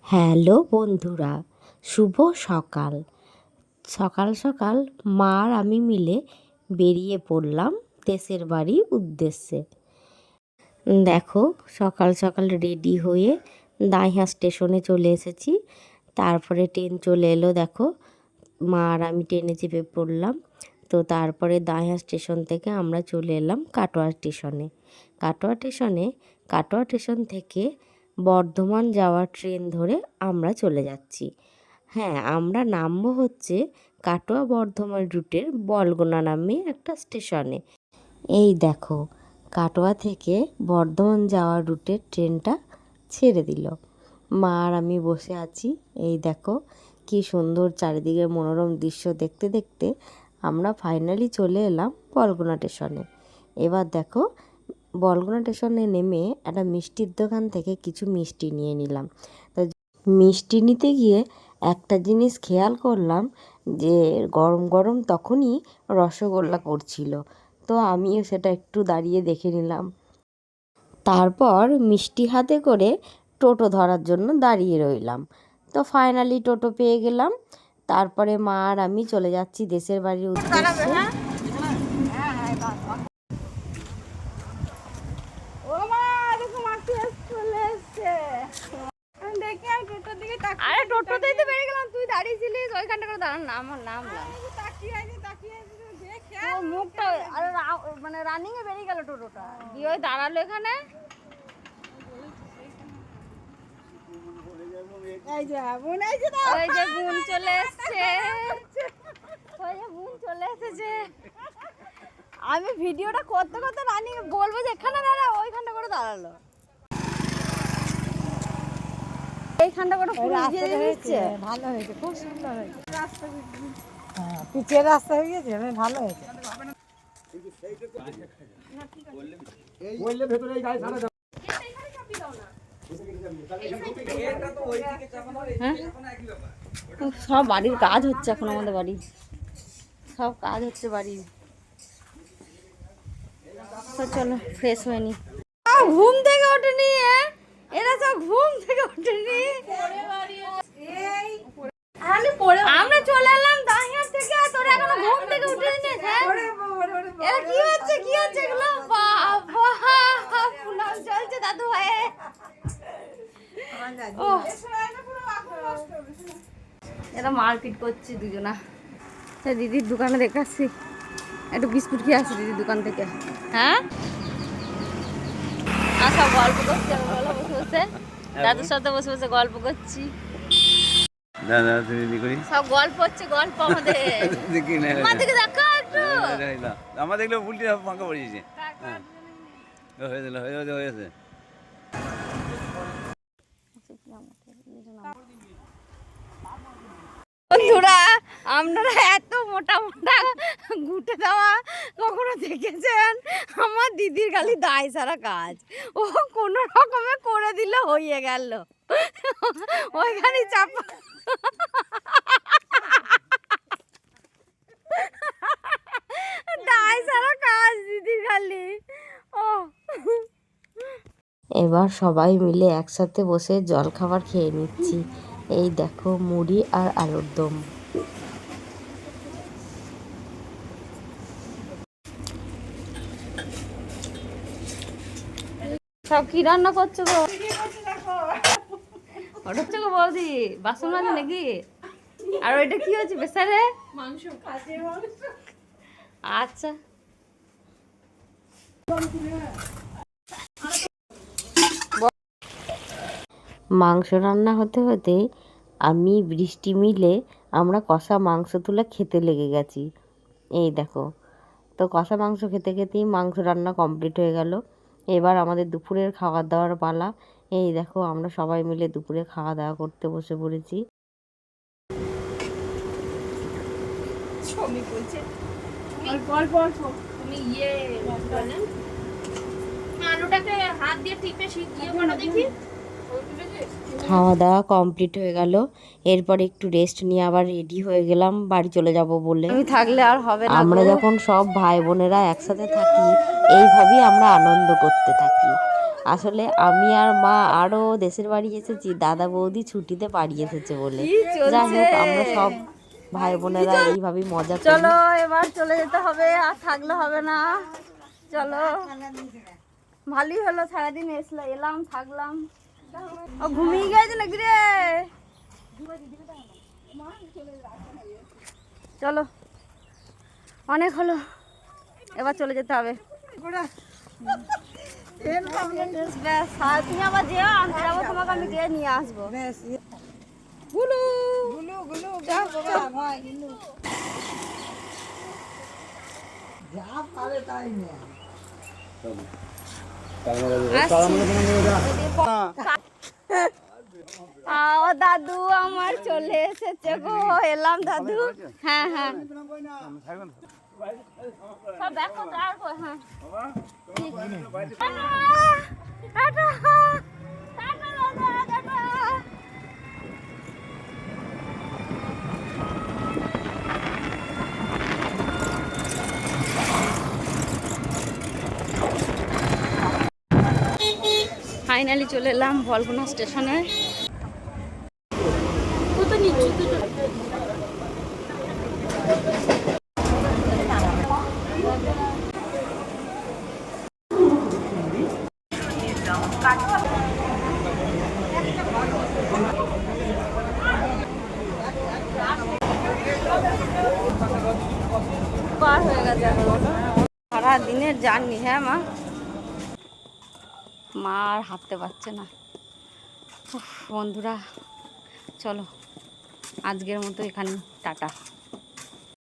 Hello বন্ধুরা, শুভ সকাল। সকাল সকাল মা আর আমি মিলে বেরিয়ে পড়লাম দেশের বাড়ির উদ্দেশ্যে। দেখো, সকাল সকাল রেডি হয়ে দাইহাট স্টেশনে চলে এসেছি। তারপরে ট্রেন চলে এলো। দেখো, মা আর আমি ট্রেনে চেপে পড়লাম। তো তারপরে দাইহাট স্টেশন থেকে আমরা চলে এলাম কাটোয়া স্টেশনে। কাটোয়া স্টেশন থেকে বর্ধমান যাওয়ার ট্রেন ধরে আমরা চলে যাচ্ছি। হ্যাঁ, আমরা নামবো হচ্ছে কাটোয়া বর্ধমান রুটের বলগোনা নামে একটা স্টেশনে। এই দেখো, কাটোয়া থেকে বর্ধমান যাওয়ার রুটের ট্রেনটা ছেড়ে দিল। মা আর আমি বসে আছি। এই দেখো, কি সুন্দর চারিদিকে মনোরম দৃশ্য দেখতে দেখতে আমরা ফাইনালি চলে এলাম বলগোনা স্টেশনে। এবার দেখো, বলগোনা স্টেশনে নেমে একটা মিষ্টির দোকান থেকে কিছু মিষ্টি নিয়ে নিলাম। তো মিষ্টি নিতে গিয়ে একটা জিনিস খেয়াল করলাম যে গরম গরম তখনই রসগোল্লা করছিল। তো আমিও সেটা একটু দাঁড়িয়ে দেখে নিলাম। তারপর মিষ্টি হাতে করে টোটো ধরার জন্য দাঁড়িয়ে রইলাম। তো ফাইনালি টোটো পেয়ে গেলাম। তারপরে মা আর আমি চলে যাচ্ছি দেশের বাড়ির উদ্দেশ্যে। আরে টোটোতেই তো বেরিয়ে গেলাম, তুই দাঁড়িয়েছিলিস ওইখানটা করে দাঁড়ান না, আমার নাম মুখটা মানে রানিং এ বেরিয়ে গেল টোটোটা দিয়ে ওই দাঁড়ালো এখানে। ওই যে বোন চলে এসছে, আমি ভিডিওটা করতে করতে রানিং বলবো যে এখানে দাঁড়া, ওইখানটা করে দাঁড়ালো। এইখানটা করে ফুল দিয়ে দিচ্ছে, ভালো হয়েছে, খুব সুন্দর হয়েছে। হ্যাঁ, পিচের রাস্তা হয়ে গেছে, ভালো হয়েছে। সব বাড়ির কাজ হচ্ছে এখন, আমাদের বাড়ি সব কাজ হচ্ছে বাড়ির। তো চলো ফ্রেশ হয়ে নি। ঘুম থেকে ওঠেনি, এরা সব ঘুম থেকে ওঠেনি। আমরা চলে এলাম দাহিয়ার থেকে, আর তোরা এখনো ঘুম থেকে উঠেনি। এরা কি হচ্ছে এগুলো? বাবা, পুনাম চলছে দাদু ভাই। এরা মারপিট করছে দুজনা। দিদির দোকানে দেখাচ্ছি, একটু বিস্কুট খেয়ে আসি দিদির দোকান থেকে। হ্যাঁ, সব গল্প করছি, বসে বসে দাদুর সাথে বসে বসে গল্প করছি। সব গল্প হচ্ছে, গল্প আমাদের। আমাদেরকে দেখা একটু, আমার দেখলে উল্টে ফাঁকা পড়েছে। হয়েছে বন্ধুরা, আপনারা এত মোটা মোটা গুটে দেওয়া কখনো দেখেছেন? আমার দিদির খালি দায় সারা কাজ, ও কোনো রকমে করে দিলে হয়ে গেল। ওইখানে চাপা দায় সারা কাজ দিদির খালি। ও এবার সবাই মিলে একসাথে বসে জলখাবার খেয়ে নিচ্ছি। এই দেখো, মুড়ি আর আলুর দম। সব কি রান্না করছো গো? ওটা হচ্ছে গো বৌদি বাসন মাজে নাকি? আর ওইটা কি হচ্ছে বেসারে? মাংস। আচ্ছা, মাংস রান্না হতে হতে আমি বৃষ্টি মিলে আমরা কষা মাংস তুলে খেতে লেগে গেছি। এই দেখো, তো কষা মাংস খেতে খেতেই মাংস রান্না কমপ্লিট হয়ে গেল। এবার আমাদের দুপুরের খাওয়া দাওয়ার পালা। এই দেখো, আমরা সবাই মিলে দুপুরে খাওয়া দাওয়া করতে বসে পড়েছি। খাওয়া দাওয়া কমপ্লিট হয়ে গেল। এরপর একটু রেস্ট নিয়ে আবার রেডি হয়ে গেলাম বাড়ি চলে যাব বলে। আমি থাকলে আর হবে না। আমরা যখন সব ভাই বোনেরা একসাথে থাকি, এইভাবেই আমরা আনন্দ করতে থাকি। আসলে আমি আর মা আরও দেশের বাড়ি এসেছি, দাদা বৌদি ছুটিতে বাড়ি এসেছে বলে। কি যাই হোক, চলছে? আমরা সব ভাই বোনেরা এইভাবেই মজা করি। চলো এবার চলে যেতে হবে, আর থাকলে হবে না। চলো, ভালোই হলো সারাদিন এলাম থাকলাম। ও ঘুমিয়ে গেছে নাকি রে? চলো, অনেক হলো, এবার চলে যেতে হবে। ব্যাস, আর তুমি আবার যেও, আমি যাবো, তোমাকে আমি গিয়ে নিয়ে আসবো। গুলু গুলু গুলু যাও, যাও। ভাই গুলু যা পারে তাই নিয়ে ও দাদু আমার চলে এসেছে গো, এলাম দাদু। হ্যাঁ হ্যাঁ, সব দেখো তারপর। হ্যাঁ টাটা, টাটা দাদা, টাটা। ফাইনালি চলে এলাম বলগুনা স্টেশনে। পার হয়ে গেছে সারা দিনের জার্নি। হ্যাঁ মা, মা আর হাঁটতে পারছে না। উফ, বন্ধুরা চলো আজকের মতো এখানে টাটা।